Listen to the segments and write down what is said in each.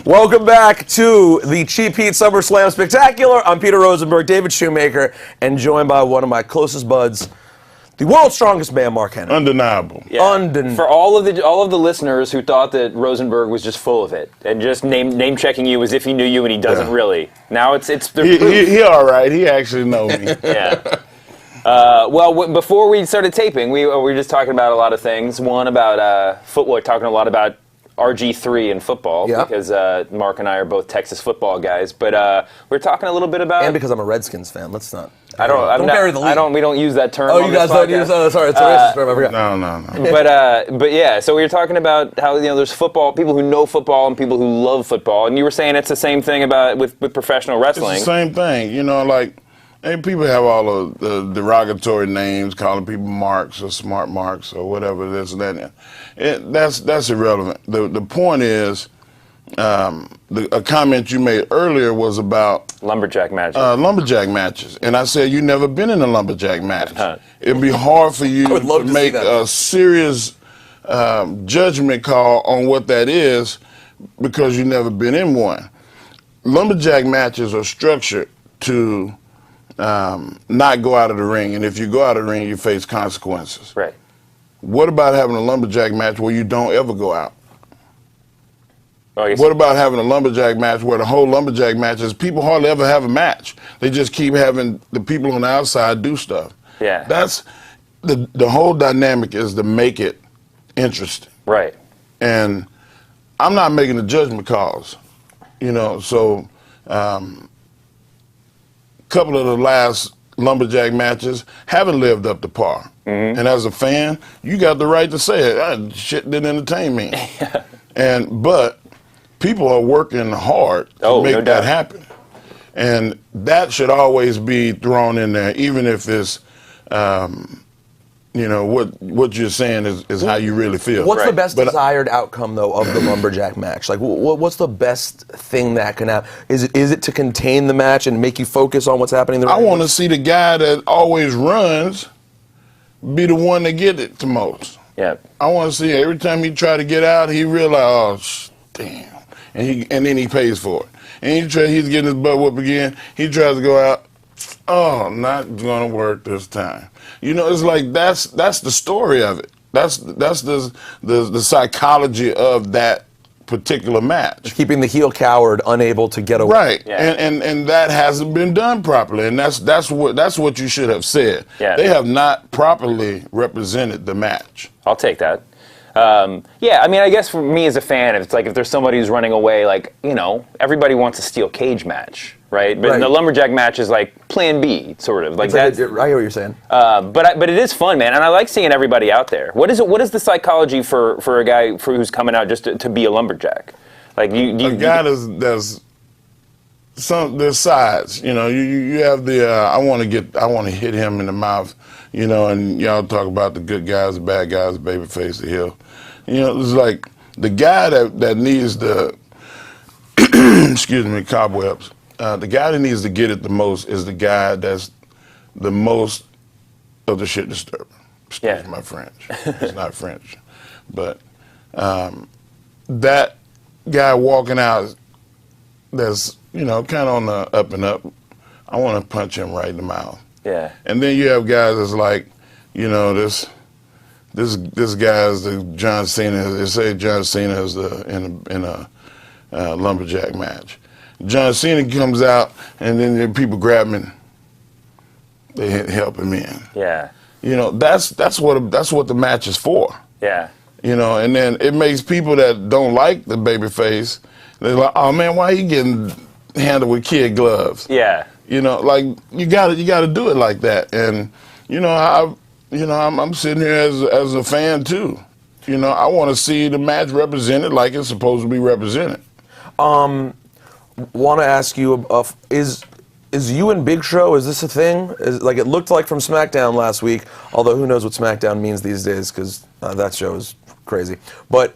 Welcome back to the Cheap Heat SummerSlam Spectacular. I'm Peter Rosenberg, David Shoemaker, and joined by one of my closest buds, the world's strongest man, Mark Henry. Undeniable. Yeah. For all of the listeners who thought that Rosenberg was just full of it and just name checking you as if he knew you and he doesn't really. Now it's he all right. He actually know me. Yeah. Before we started taping, we were just talking about a lot of things. One about football, talking a lot about RG3 in football because Mark and I are both Texas football guys. But we're talking a little bit about, and because I'm a Redskins fan. Let's not. Don't bury the lead. We don't use that term. Oh, you guys don't use that? Sorry, it's a racist term. I forgot. No. But yeah. So we were talking about how there's football, people who know football and people who love football, and you were saying it's the same thing about with professional wrestling. It's the same thing, and people have all of the derogatory names, calling people marks or smart marks or whatever this and that. That's irrelevant. The point is, a comment you made earlier was about lumberjack matches. And I said, you've never been in a lumberjack match. It'd be hard for you to make a serious judgment call on what that is because you've never been in one. Lumberjack matches are structured to not go out of the ring, and if you go out of the ring, you face consequences. Right. What about having a lumberjack match where you don't ever go out? Well, what about having a lumberjack match where the whole lumberjack match is people hardly ever have a match? They just keep having the people on the outside do stuff. Yeah. That's the whole dynamic is to make it interesting. Right. And I'm not making the judgment calls, so couple of the last lumberjack matches haven't lived up to par. Mm-hmm. And as a fan, you got the right to say it. Shit didn't entertain me. But people are working hard to make that happen. And that should always be thrown in there, even if it's, what you're saying is how you really feel. What's the best desired outcome, though, of the lumberjack match? Like, what's the best thing that can happen? Is it to contain the match and make you focus on what's happening in the ring? I want to see the guy that always runs be the one that get it the most. Yeah. I want to see every time he try to get out, he realize, damn, and then he pays for it. And he's getting his butt whooped again. He tries to go out. Oh, not gonna work this time. It's like that's the story of it. That's the psychology of that particular match. Keeping the heel coward unable to get away. Right. Yeah. And that hasn't been done properly. And that's what you should have said. Yeah. They have not properly represented the match. I'll take that. I guess for me as a fan, if there's somebody who's running away, everybody wants a steel cage match, right? But the lumberjack match is like plan B, sort of. I hear what you're saying. But it is fun, man, and I like seeing everybody out there. What is the psychology for a guy who's coming out just to be a lumberjack? Like there's there's sides. You have the I want to hit him in the mouth. And y'all talk about the good guys, the bad guys, the babyface, the heel. It's like the guy that needs the, cobwebs. The guy that needs to get it the most is the guy that's the most of the shit disturber. Excuse my French. It's not French. But that guy walking out that's, kind of on the up and up, I want to punch him right in the mouth. Yeah. And then you have guys that's like, this guy's the John Cena. They say John Cena is in a lumberjack match. John Cena comes out, and then people grab him and they help him in. Yeah. That's what the match is for. Yeah. And then it makes people that don't like the babyface, they're like, oh man, why are you getting handled with kid gloves? Yeah. You gotta do it like that. And I'm sitting here as a fan too. I want to see the match represented like it's supposed to be represented. Want to ask you, is you and Big Show, is this a thing? It looked like from SmackDown last week, although who knows what SmackDown means these days because that show is crazy. But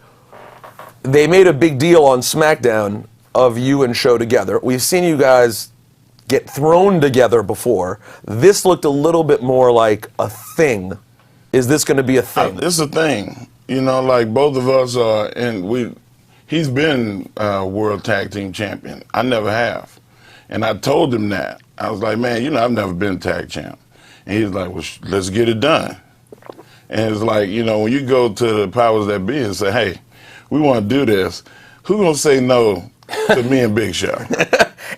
they made a big deal on SmackDown of you and Show together. We've seen you guys get thrown together before. This looked a little bit more like a thing. Is this going to be a thing? It's a thing. Both of us are, and he's been world tag team champion. I never have. And I told him that. I was like, man, I've never been tag champ. And he's like, well, let's get it done. And it's like, when you go to the powers that be and say, hey, we want to do this, who's going to say no to me and Big Show?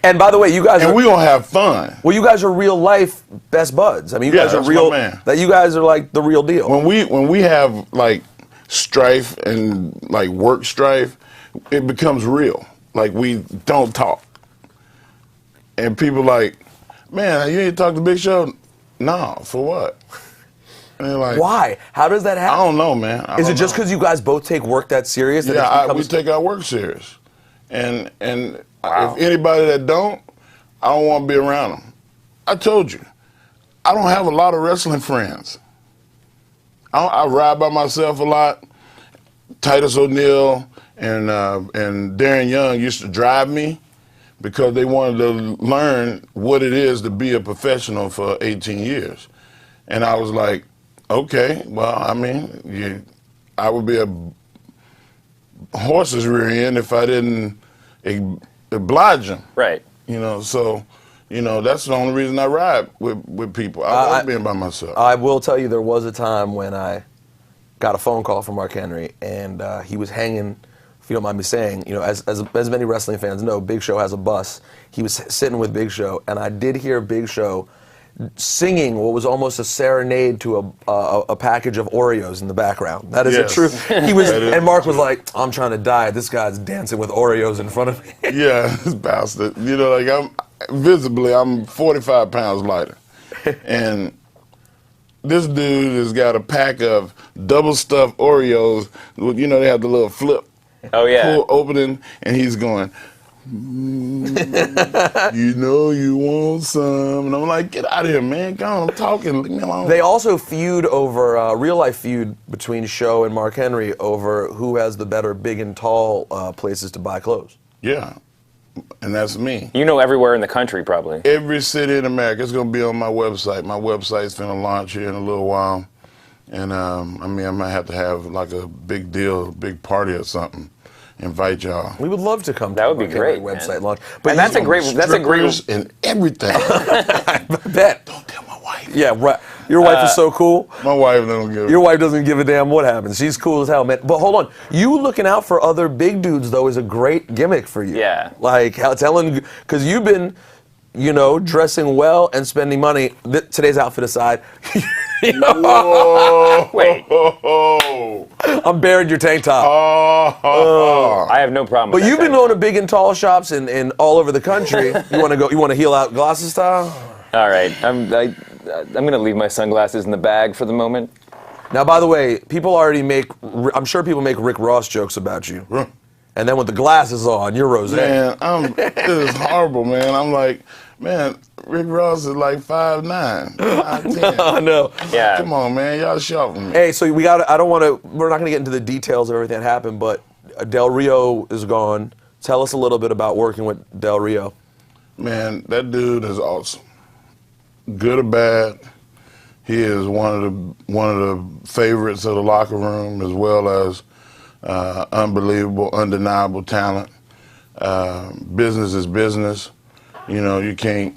And by the way, you guys we're going to have fun. Well, you guys are real life best buds. I mean, you guys are that's real. my man. That you guys are like the real deal. When we have like strife and like work strife, it becomes real. Like we don't talk. And people like, man, you ain't talk to Big Show? No, for what? And they're like, why? How does that happen? I don't know, man. Is it just because you guys both take work that serious? That Yeah, we take our work serious. And if anybody that don't, I don't want to be around them. I told you, I don't have a lot of wrestling friends. I ride by myself a lot. Titus O'Neil and Darren Young used to drive me because they wanted to learn what it is to be a professional for 18 years. And I was like, okay, well, I mean, I would be a horse's rear end if I didn't oblige them. Right. So, that's the only reason I ride with people. I love being by myself. I will tell you, there was a time when I got a phone call from Mark Henry, and he was hanging, if you don't mind me saying, as many wrestling fans know, Big Show has a bus. He was sitting with Big Show, and I did hear Big Show singing what was almost a serenade to a package of Oreos in the background. That is the truth. He was, and Mark was like, "I'm trying to die. This guy's dancing with Oreos in front of me." Yeah, this bastard. I'm 45 pounds lighter, and this dude has got a pack of double stuffed Oreos. They have the little flip. Oh yeah. Pull opening, and he's going. You want some, and I'm like, get out of here, man. Come on, I'm talking. Leave me alone. They also feud over real life feud between Show and Mark Henry over who has the better big and tall places to buy clothes. Yeah, and that's me. Everywhere in the country, probably. Every city in America. It's gonna be on my website. My website's gonna launch here in a little while, and I might have to have like a big deal, big party or something. Invite y'all. We would love to come. That to would be Henry great. Website launch, But that's a great and everything. I bet. Don't tell my wife. Yeah, right. Your wife is so cool. My wife don't give. Your wife doesn't give a damn what happens. She's cool as hell, man. But hold on, you looking out for other big dudes though is a great gimmick for you. Yeah. Like telling, because you've been, dressing well and spending money. Today's outfit aside. Whoa. Wait. I'm bearing your tank top. I have no problem with But that. you've been going to big and tall shops in all over the country. You want to go? You want to heel out glasses style? All right. I'm going to leave my sunglasses in the bag for the moment. Now, by the way, I'm sure people make Rick Ross jokes about you. And then with the glasses on, you're Rosé. Man, it is horrible, man. I'm like, man, Rick Ross is like 5'9", 5'10". I know. Yeah. Come on, man, y'all short with me. Hey, so we're not going to get into the details of everything that happened, but Del Rio is gone. Tell us a little bit about working with Del Rio. Man, that dude is awesome. Good or bad, he is one of the favorites of the locker room, as well as unbelievable, undeniable talent. Business is business. You can't,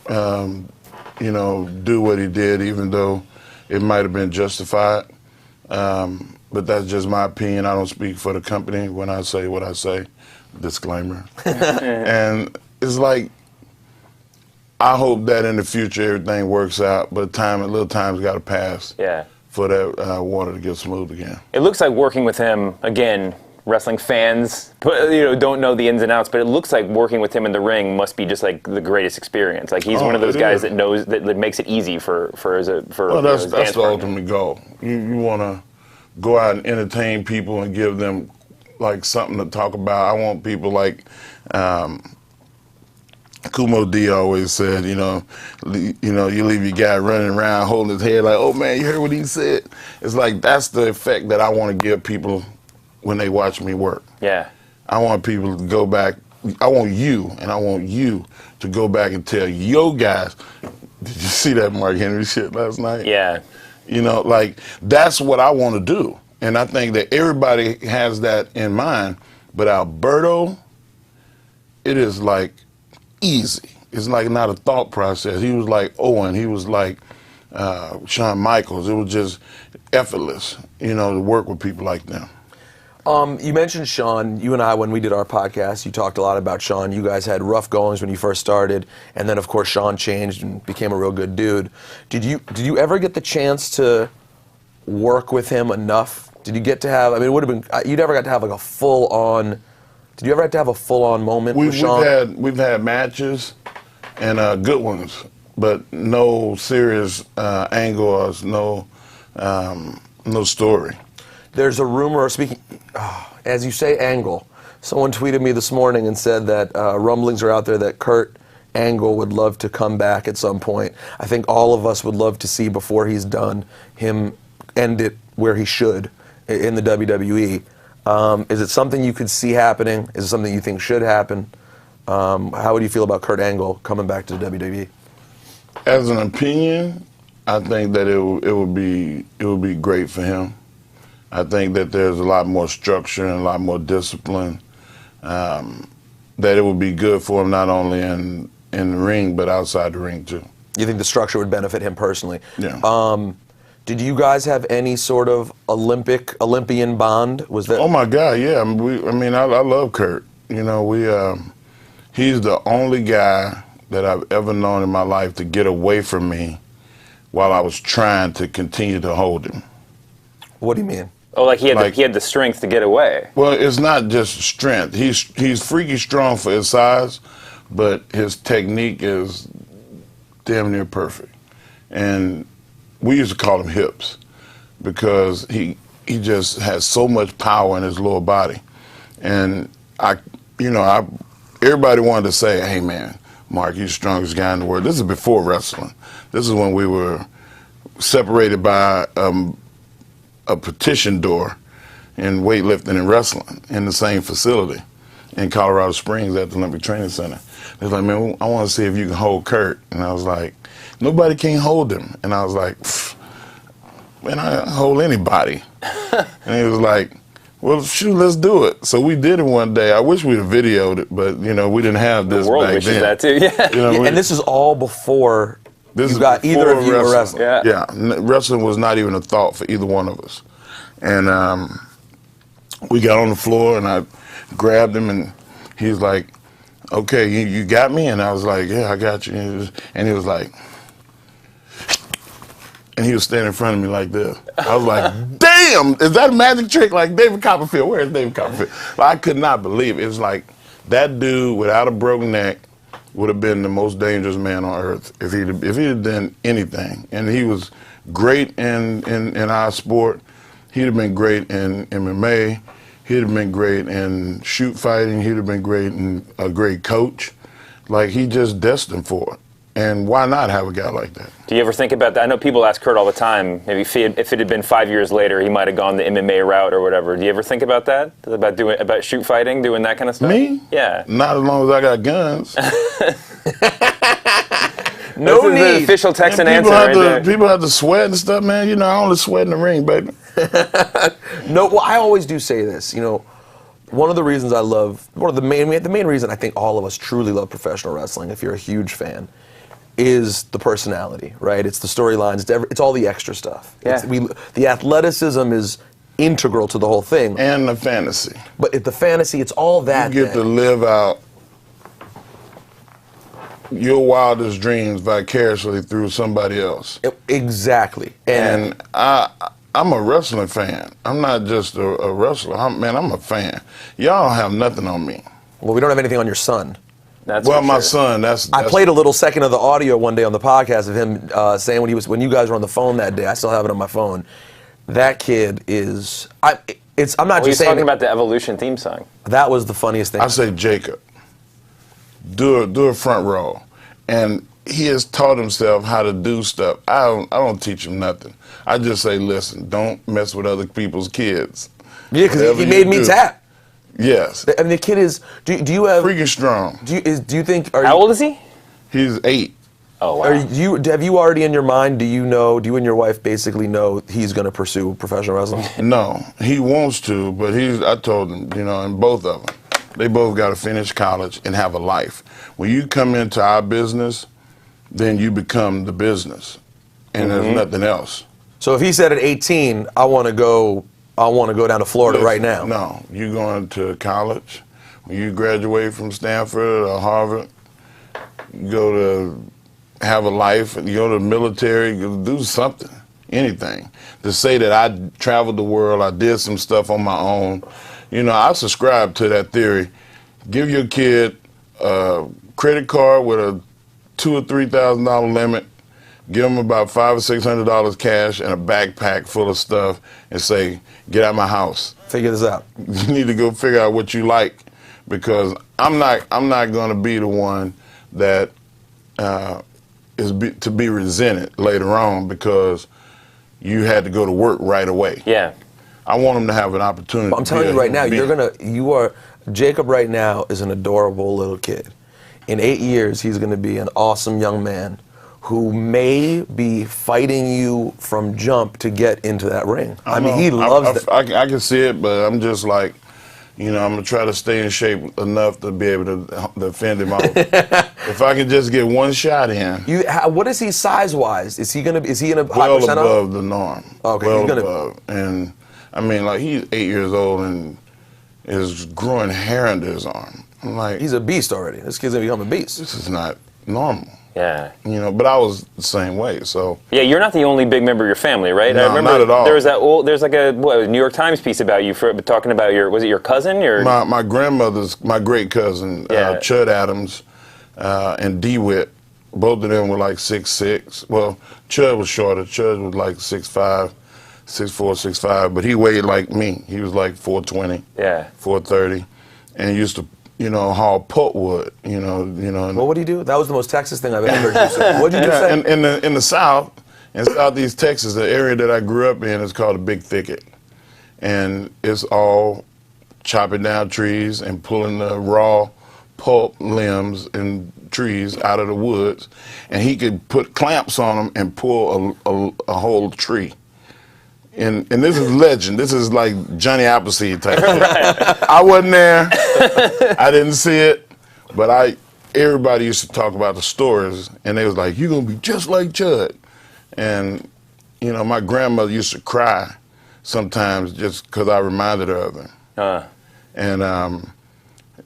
do what he did, even though it might have been justified. But that's just my opinion. I don't speak for the company when I say what I say. Disclaimer. And it's like, I hope that in the future everything works out, but a little time's got to pass. Yeah. For that water to get smooth again. It looks like working with him, again, wrestling fans don't know the ins and outs, but it looks like working with him in the ring must be just like the greatest experience. Like he's one of those guys that knows that makes it easy for Well, that's the ultimate goal. You want to go out and entertain people and give them like something to talk about. I want people like Kumo D always said, you leave your guy running around holding his head like, oh man, you heard what he said? It's like that's the effect that I want to give people when they watch me work. Yeah. I want people to go back. I want you to go back and tell your guys, did you see that Mark Henry shit last night? Yeah. Like that's what I want to do. And I think that everybody has that in mind, But Alberto, it is like easy. It's like not a thought process. He was like Owen. He was like Shawn Michaels. It was just effortless, to work with people like them. You mentioned Shawn. You and I, when we did our podcast, you talked a lot about Shawn. You guys had rough goings when you first started, and then of course Shawn changed and became a real good dude. Did you ever get the chance to work with him enough? Did you get to have? I mean, it would have been. You never got to have like a full on. Did you ever have to have a full on moment with Shawn? We've had matches, and good ones, but no serious angles, no story. There's a rumor, as you say, Angle. Someone tweeted me this morning and said that rumblings are out there that Kurt Angle would love to come back at some point. I think all of us would love to see, before he's done, him end it where he should, in the WWE. Is it something you could see happening? Is it something you think should happen? How would you feel about Kurt Angle coming back to the WWE? As an opinion, I think that it would be great for him. I think that there's a lot more structure and a lot more discipline. That it would be good for him not only in the ring but outside the ring too. You think the structure would benefit him personally? Yeah. Did you guys have any sort of Olympian bond? Was that? Oh my God, yeah. I love Kurt. He's the only guy that I've ever known in my life to get away from me while I was trying to continue to hold him. What do you mean? Oh, like he had the strength to get away. Well, it's not just strength. He's freaky strong for his size, but his technique is damn near perfect. And we used to call him hips because he just has so much power in his lower body. And everybody wanted to say, "Hey man, Mark, you're the strongest guy in the world." This is before wrestling. This is when we were separated by a partition door in weightlifting and wrestling in the same facility in Colorado Springs at the Olympic Training Center. They was like, "Man, I want to see if you can hold Kurt." And I was like, "Nobody can hold him." And I was like, "Man, I hold anybody." And he was like, "Well, shoot, let's do it." So we did it one day. I wish we'd have videoed it, but we didn't have this the world back wishes then. that too. Yeah. And this is all before This you is got either before of you were wrestling. Yeah. Wrestling was not even a thought for either one of us. And we got on the floor, and I grabbed him, and he was like, "Okay, you got me?" And I was like, "Yeah, I got you." And he was like, and he was standing in front of me like this. I was like, "Damn, is that a magic trick like David Copperfield? Where is David Copperfield?" I could not believe it. It was like that dude without a broken neck would have been the most dangerous man on earth if he'd have done anything. And he was great in our sport. He'd have been great in MMA. He'd have been great in shoot fighting. He'd have been great and a great coach. Like, he just destined for it. And why not have a guy like that? Do you ever think about that? I know people ask Kurt all the time, maybe if it had been 5 years later, he might have gone the MMA route or whatever. Do you ever think about that? About shoot fighting, doing that kind of stuff? Me? Yeah. Not as long as I got guns. No This is need. the official Texan Man, answer right there. people have to sweat and stuff, man. I only sweat in the ring, baby. No, well, I always do say this. One of the reasons the main reason I think all of us truly love professional wrestling, if you're a huge fan, is the personality, right? It's the storylines, it's all the extra stuff. Yeah. The athleticism is integral to the whole thing. And the fantasy. But the fantasy, it's all that. You get to live out your wildest dreams vicariously through somebody else. Exactly. And I'm a wrestling fan. I'm not just a wrestler. I'm a fan. Y'all don't have nothing on me. Well, we don't have anything on your son. That's Well, for my sure. son, that's I played a little second of the audio one day on the podcast of him saying when you guys were on the phone that day. I still have it on my phone. That kid is. I'm not He's just saying. talking about the Evolution theme song. That was the funniest thing. I say, Jacob, do a front row. And he has taught himself how to do stuff. I don't teach him nothing. I just say, listen, don't mess with other people's kids. Yeah, because Whatever he you made me do. tap. Yes. I mean, the kid is. Do you have? Freaking strong. Do you think? How old is he? He's 8. Oh, wow. Have you already in your mind, do you and your wife basically know he's going to pursue professional wrestling? No, he wants to, but I told him, and both of them, they both got to finish college and have a life. When you come into our business, then you become the business, and there's nothing else. So if he said at 18, I want to go down to Florida right now. No, you going to college. When you graduate from Stanford or Harvard, you go to have a life, you go to the military, you do something, anything. To say that I traveled the world, I did some stuff on my own. I subscribe to that theory. Give your kid a credit card with a $2,000 or $3,000 limit. Give them about $500 or $600 cash and a backpack full of stuff, and say, "Get out of my house. Figure this out." You need to go figure out what you like, because I'm not going to be the one that to be resented later on because you had to go to work right away. Yeah. I want them to have an opportunity. I'm telling you right now, Jacob right now is an adorable little kid. In 8 years, he's going to be an awesome young man who may be fighting you from jump to get into that ring. I mean, he loves that. I can see it, but I'm just like, I'm going to try to stay in shape enough to be able to defend him off. If I can just get one shot in. What is he size-wise? Is he in a high well percentile? above the norm. Okay, well above. And, I mean, like, he's 8 years old and is growing hair under his arm. I'm like, he's a beast already. This kid's going to become a beast. This is not normal. Yeah. But I was the same way, so. Yeah, you're not the only big member of your family, right? No, I remember not at all. There's like a New York Times piece about you talking about was it your cousin? My grandmother's, my great cousin, Chud Adams, and DeWitt, both of them were like 6'6". Well, Chud was shorter. Chud was like 6'5", 6'4", 6'5", but he weighed like me. He was like 420, 430, and used to haul pulpwood, Well, what do you do? That was the most Texas thing I've ever heard you say. What did you just say? In the South, in Southeast Texas, the area that I grew up in is called a big thicket. And it's all chopping down trees and pulling the raw pulp limbs and trees out of the woods. And he could put clamps on them and pull a whole tree. And this is legend. This is like Johnny Appleseed type thing. I wasn't there. I didn't see it. But everybody used to talk about the stories, and they was like, "You're going to be just like Chud." And, my grandmother used to cry sometimes just because I reminded her of him. And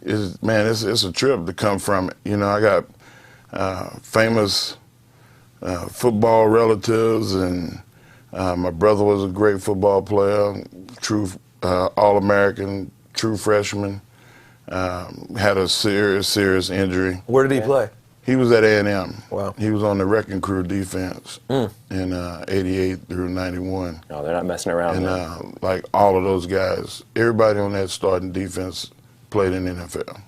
it's a trip to come from it. I got famous football relatives, and my brother was a great football player, true All-American, true freshman. Had a serious injury. Where did he play? He was at A&M. Wow. He was on the wrecking crew defense in 88 through 91. Oh, they're not messing around. And like all of those guys, everybody on that starting defense played in the NFL.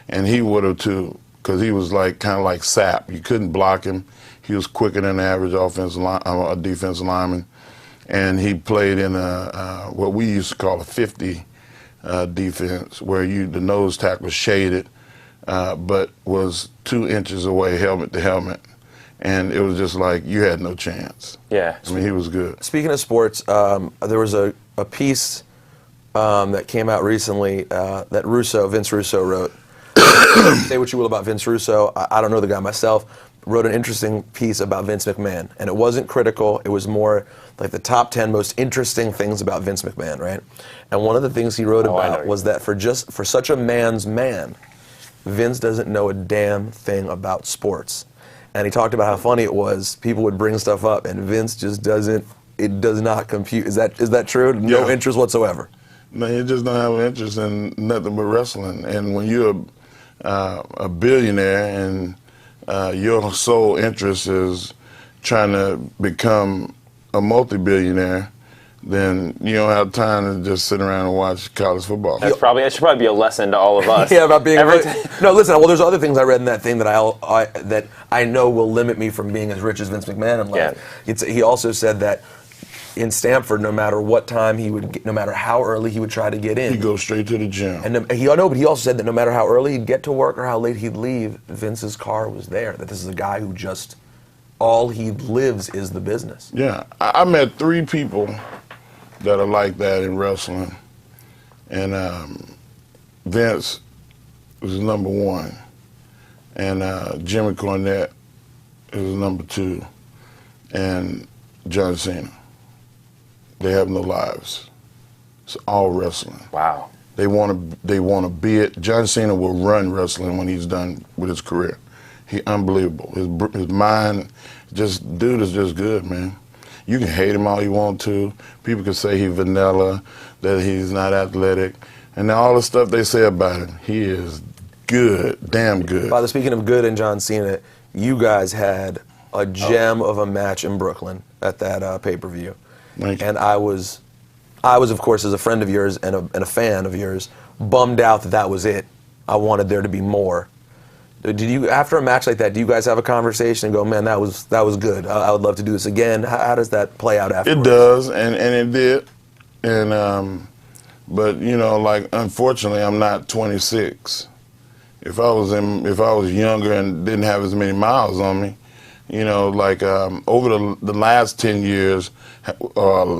And he would have too, because he was like kind of like Sapp. You couldn't block him. He was quicker than the average defensive lineman. And he played in what we used to call a 50 defense, where the nose tackle was shaded, but was 2 inches away, helmet to helmet. And it was just like you had no chance. Yeah. I mean, he was good. Speaking of sports, there was a piece that came out recently that Vince Russo wrote. Say what you will about Vince Russo. I don't know the guy myself. Wrote an interesting piece about Vince McMahon. And it wasn't critical. It was more like the top 10 most interesting things about Vince McMahon, right? And one of the things he wrote about was that for such a man's man, Vince doesn't know a damn thing about sports. And he talked about how funny it was. People would bring stuff up, and Vince just doesn't. It does not compute. Is that true? No interest whatsoever. No, you just don't have an interest in nothing but wrestling. And when you're a billionaire and your sole interest is trying to become a multi-billionaire, then you don't have time to just sit around and watch college football. That should probably be a lesson to all of us. Yeah, about being. No, listen. Well, there's other things I read in that thing that that I know will limit me from being as rich as Vince McMahon in life. Yeah. He also said that in Stamford, no matter what time he would, no matter how early he would try to get in. He'd go straight to the gym. And but he also said that no matter how early he'd get to work or how late he'd leave, Vince's car was there. That this is a guy who just, all he lives is the business. Yeah, I met 3 people that are like that in wrestling, and Vince was number 1, and Jimmy Cornette is number 2, and John Cena. They have no lives. It's all wrestling. Wow. They want to be it. John Cena will run wrestling when he's done with his career. He unbelievable. His mind, dude is just good, man. You can hate him all you want to. People can say he's vanilla, that he's not athletic, and all the stuff they say about him. He is good, damn good. Father, speaking of good and John Cena, you guys had a gem of a match in Brooklyn at that pay-per-view. Thank you. And I was of course, as a friend of yours and a fan of yours, bummed out that was it. I wanted there to be more. Did you, after a match like that, do you guys have a conversation and go, man, that was good. I would love to do this again. How does that play out afterwards? It does, and it did. And but you know, like, unfortunately, I'm not 26. If I was younger and didn't have as many miles on me, you know, like over the last 10 years, a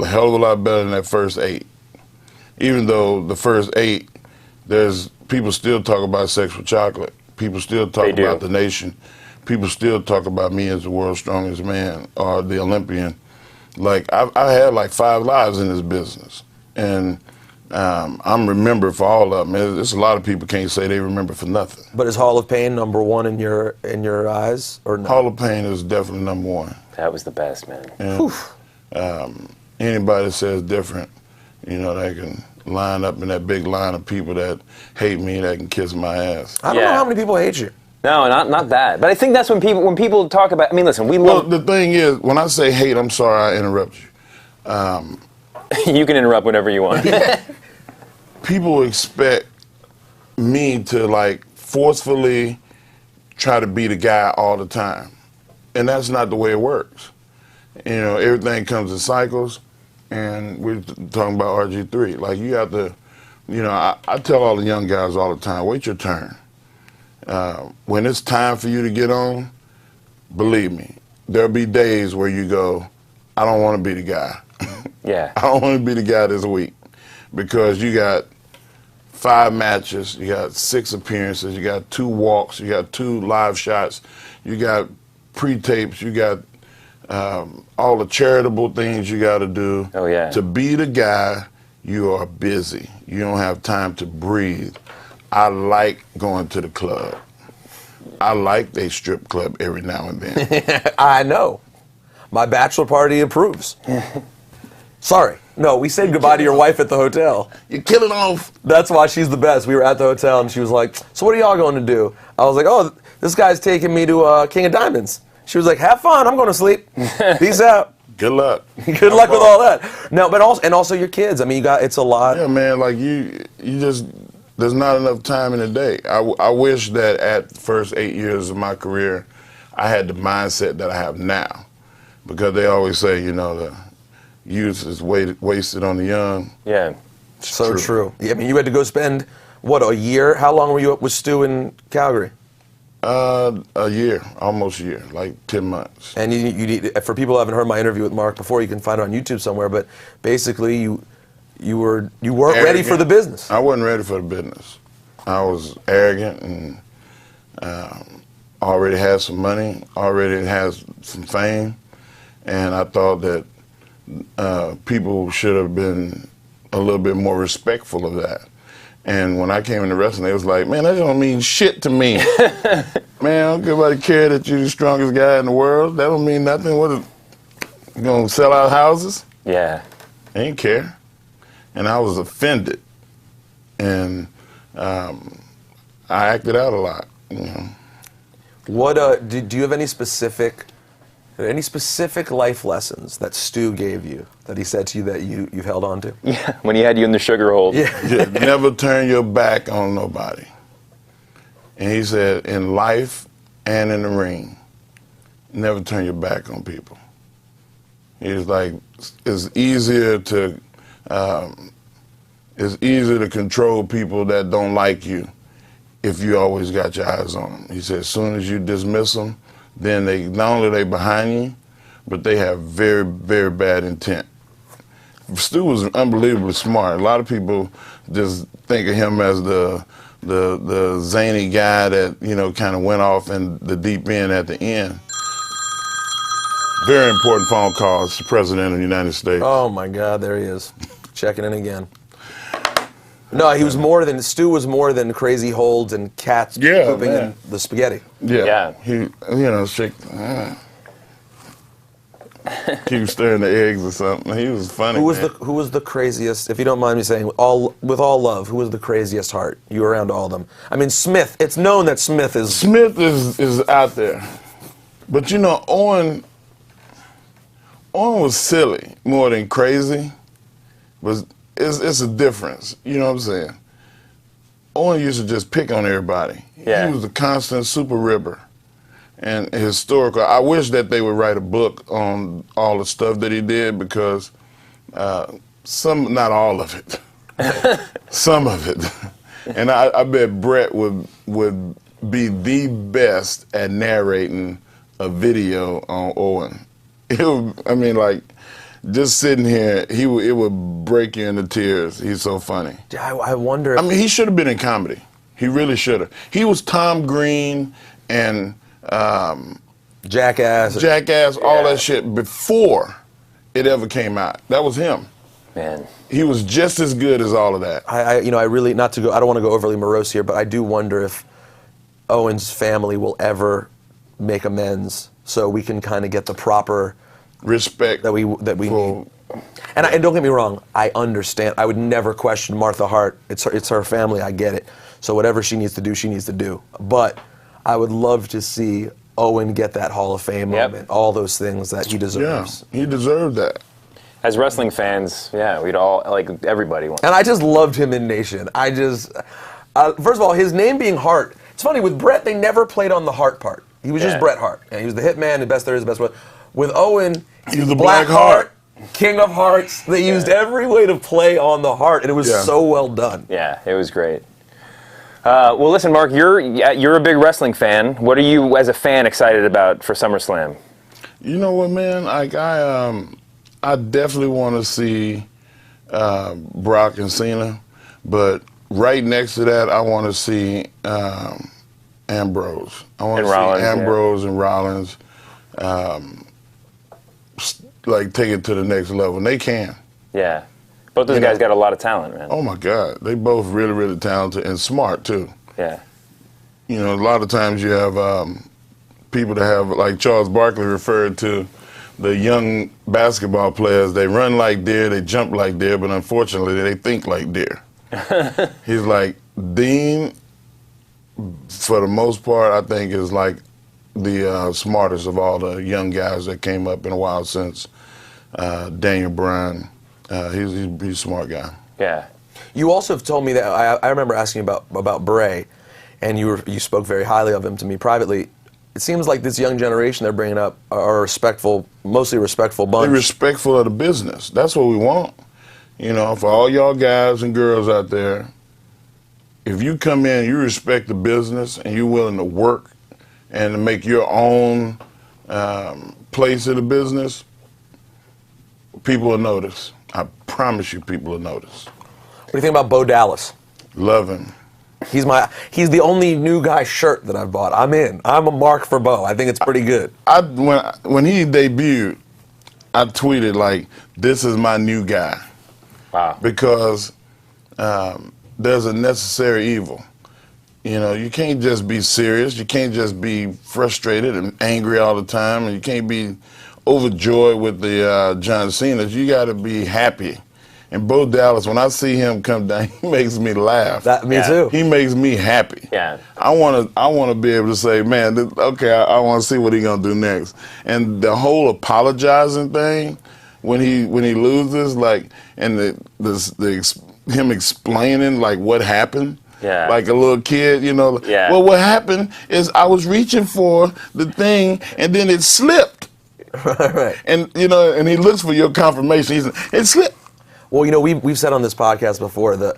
hell of a lot better than that first 8. Even though the first 8, there's people still talk about Sexual Chocolate. People still talk about the Nation. People still talk about me as the world's strongest man or the Olympian. Like, I had like 5 lives in this business, and I'm remembered for all of them. There's a lot of people can't say they remember for nothing. But is Hall of Pain number 1 in your eyes, or no? Hall of Pain is definitely number 1. That was the best, man. And, anybody that says different, you know, they can line up in that big line of people that hate me, that can kiss my ass. I don't know how many people hate you. No, not that. But I think that's when people talk about. I mean, listen, Well, the thing is, when I say hate, I'm sorry I interrupt you. You can interrupt whenever you want. People expect me to, like, forcefully try to be the guy all the time, and that's not the way it works. You know, everything comes in cycles, and we're talking about RG3. Like, you have to, you know, I tell all the young guys all the time, wait your turn. When it's time for you to get on, believe me, there'll be days where you go, I don't want to be the guy. Yeah. I don't want to be the guy this week, because you got 5 matches, you got 6 appearances, you got 2 walks, you got 2 live shots, you got pre-tapes, you got all the charitable things you got to do. Oh, yeah. To be the guy, you are busy. You don't have time to breathe. I like going to the club. I like a strip club every now and then. I know. My bachelor party approves. Sorry. No, we said goodbye to your wife at the hotel. You're killing off. That's why she's the best. We were at the hotel, and she was like, so what are y'all going to do? I was like, oh, this guy's taking me to King of Diamonds. She was like, have fun. I'm going to sleep. Peace out. Good luck. Good luck with all that. No, but also your kids. I mean, it's a lot. Yeah, man, like you just, there's not enough time in a day. I wish that at the first 8 years of my career, I had the mindset that I have now. Because they always say, you know, the youth is wasted on the young. Yeah. So true. I mean, you had to go spend, what, a year? How long were you up with Stu in Calgary? A year, almost a year, like 10 months. And you need, for people who haven't heard my interview with Mark before, you can find it on YouTube somewhere, but basically you weren't ready for the business. I wasn't ready for the business. I was arrogant and already had some money, already had some fame, and I thought that people should have been a little bit more respectful of that. And when I came into wrestling, they was like, man, that don't mean shit to me. Man, I don't give a care that you're the strongest guy in the world. That don't mean nothing. What, you gonna sell out houses? Yeah. I didn't care. And I was offended. And I acted out a lot, you know. What, do you have any specific life lessons that Stu gave you, that he said to you that you've held on to? Yeah, when he had you in the sugar hole. Yeah, never turn your back on nobody. And he said, in life and in the ring, never turn your back on people. He's like, it's easier to control people that don't like you if you always got your eyes on them. He said, as soon as you dismiss them, then they not only they behind you, but they have very, very bad intent. Stu was unbelievably smart. A lot of people just think of him as the zany guy that, you know, kind of went off in the deep end at the end. Very important phone call. It's the President of the United States. Oh my God, there he is. Checking in again. No, Stu was more than crazy holds and cats pooping in the spaghetti. Yeah. He, you know, keep stirring the eggs or something. He was funny. Who was the craziest, if you don't mind me saying, with all love, who was the craziest heart? You were around all of them. I mean, Smith, it's known that Smith is out there. But you know, Owen was silly more than crazy. But it's a difference. You know what I'm saying? Owen used to just pick on everybody. Yeah. He was a constant super ribber and historical. I wish that they would write a book on all the stuff that he did, because not all of it, some of it. And I bet Brett would be the best at narrating a video on Owen. Just sitting here, it would break you into tears. He's so funny. I wonder. He should have been in comedy. He really should have. He was Tom Green and Jackass, all that shit before it ever came out. That was him. Man, he was just as good as all of that. I really, not to go, I don't want to go overly morose here, but I do wonder if Owen's family will ever make amends so we can kind of get the proper respect that we need. And don't get me wrong, I understand. I would never question Martha Hart. It's her family. I get it. So whatever she needs to do, she needs to do. But I would love to see Owen get that Hall of Fame moment, all those things that he deserves. Yeah, he deserved that. As wrestling fans, we'd all, like, everybody wants. And I just loved him in Nation. First of all, his name being Hart. It's funny, with Bret, they never played on the Hart part. He was just Bret Hart. And he was the hitman, the best there is, the best one. With Owen, he was the Black Heart, King of Hearts. They used every way to play on the heart, and it was so well done. Yeah, it was great. Well, listen, Mark, you're a big wrestling fan. What are you, as a fan, excited about for SummerSlam? You know what, man? Like I definitely want to see Brock and Cena, but right next to that, I want to see Ambrose. I want to see Ambrose and Rollins. Like, take it to the next level. And they can. Yeah. Both those guys got a lot of talent, man. Oh, my God. They both really, really talented and smart, too. Yeah. You know, a lot of times you have people that have, like Charles Barkley referred to the young basketball players, they run like deer, they jump like deer, but unfortunately they think like deer. He's like, Dean, for the most part, I think is like the smartest of all the young guys that came up in a while since Daniel Bryan. He's a smart guy. Yeah. You also have told me that I remember asking about Bray, and you spoke very highly of him to me privately. It seems like this young generation they're bringing up are respectful, mostly respectful bunch. They're respectful of the business. That's what we want. You know, for all y'all guys and girls out there, if you come in, you respect the business, and you're willing to work and to make your own place in the business, people will notice. I promise you, people will notice. What do you think about Bo Dallas? Love him. He's the only new guy shirt that I've bought. I'm in. I'm a mark for Bo. I think it's pretty good. When he debuted, I tweeted like, "This is my new guy." Wow. Because there's a necessary evil. You know, you can't just be serious. You can't just be frustrated and angry all the time, and you can't be overjoyed with the John Cena's. You got to be happy. And Bo Dallas, when I see him come down, he makes me laugh. Me too. He makes me happy. Yeah. I want to be able to say, man, okay, I want to see what he's gonna do next. And the whole apologizing thing, when he loses, like, and him explaining like what happened. Yeah. Like a little kid, you know. Yeah. Well, what happened is I was reaching for the thing and then it slipped. Right. And and he looks for your confirmation. It's slip. Well, we've said on this podcast before that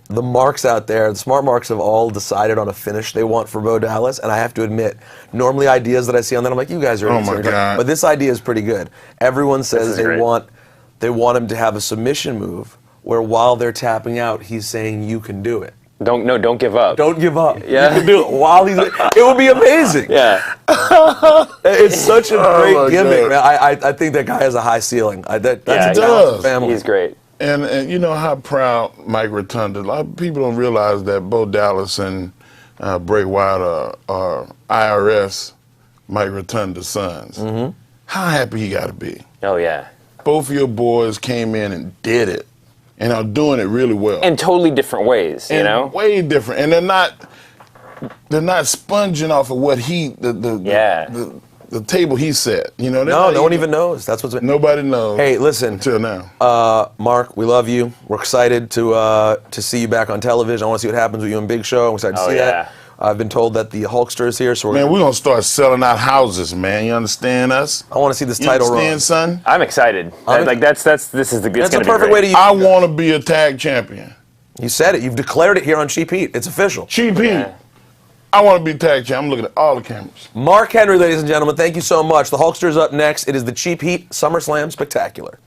the marks out there, the smart marks, have all decided on a finish they want for Bo Dallas, and I have to admit, normally ideas that I see on that, I'm like, you guys are Oh my God. But this idea is pretty good. Everyone says they want him to have a submission move where while they're tapping out, he's saying, you can do it. Don't give up. Don't give up. Yeah. You can do it while he's. It would be amazing. Yeah. It's such a my great gimmick, God. man. I think that guy has a high ceiling. That's Yeah, a he talented does. family. He's great. And you know how proud Mike Rotunda. A lot of people don't realize that Bo Dallas and Bray Wyatt are IRS Mike Rotunda's sons. Mm-hmm. How happy he got to be. Oh yeah. Both of your boys came in and did it, and are doing it really well. In totally different ways, you And know. way different. And they're not sponging off of what the table he set. No one even knows. That's what's. Nobody knows. Hey, listen. Until now. Mark, we love you. We're excited to see you back on television. I want to see what happens with you in Big Show. I'm excited to see that. I've been told that the Hulkster is here, so Man, we're gonna start selling out houses, man. You understand us? I want to see this You title understand, run. son? I'm excited. This is the. That's a perfect way to use I want to be a tag champion. You said it. You've declared it here on Cheap Heat. It's official. Cheap Heat. I want to be tag champion. I'm looking at all the cameras. Mark Henry, ladies and gentlemen, thank you so much. The Hulkster's up next. It is the Cheap Heat SummerSlam Spectacular.